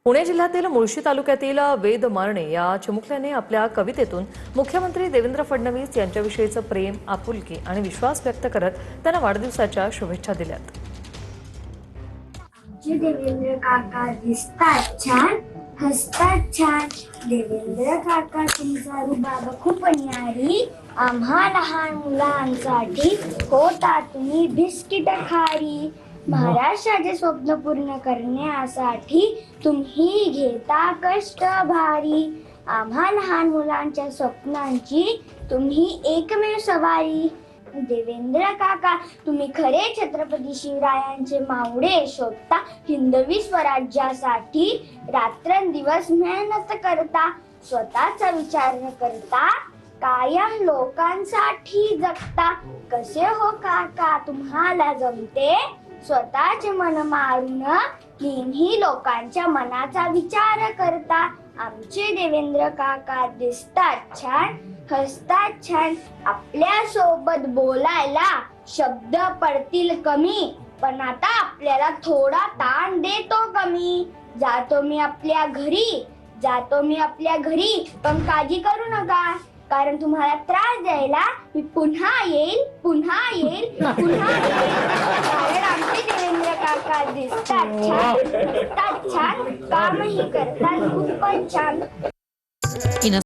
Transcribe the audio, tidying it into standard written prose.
पुणे जिल्ह्यातील मुळशी तालुक्यातील वेद मारणे या चिमुकल्याने आपल्या कवितेतून मुख्यमंत्री देवेंद्र फडणवीस यांच्याविषयीचं प्रेम, आपुलकी आणि विश्वास व्यक्त करत त्यांना वाढदिवसाच्या शुभेच्छा दिल्यात. आमचे देवेंद्र काका दिसतात छान, हसतात छान. देवेंद्र काका तुमचा रुबाब खूप न्यारी. आम्हा लहान मुलांसाठी होता तुम्ही बिस्किट खारी. महाराष्ट्राचे स्वप्न पूर्ण करण्यासाठी तुम्ही घेता कष्ट भारी. आम्हा लहान मुलांच्या स्वप्नांची तुम्ही एकमेव सवारी. देवेंद्र काका तुम्ही खरे छत्रपती शिवरायांचे मावळे शोधता. हिंदवी स्वराज्यासाठी रात्रंदिवस मेहनत करता. स्वतःचा विचार न करता कायम लोकांसाठी जगता. कसे हो काका तुम्हाला जमते स्वतःचे मन मारून नेहमी लोकांच्या मनाचा विचार करता. आमचे देवेंद्र काका दिसतात छान, हसतात छान. आपल्या सोबत बोलायला शब्द पडतील कमी, पण आता आपल्याला थोडा ताण देतो कमी. जातो मी आपल्या घरी, पण काळजी करू नका, कारण तुम्हाला त्रास द्यायला मी पुन्हा येईल. कारण आमचे देवेंद्र काका दिसतात छान, हसतात छान, कामही करतात खूपच छान.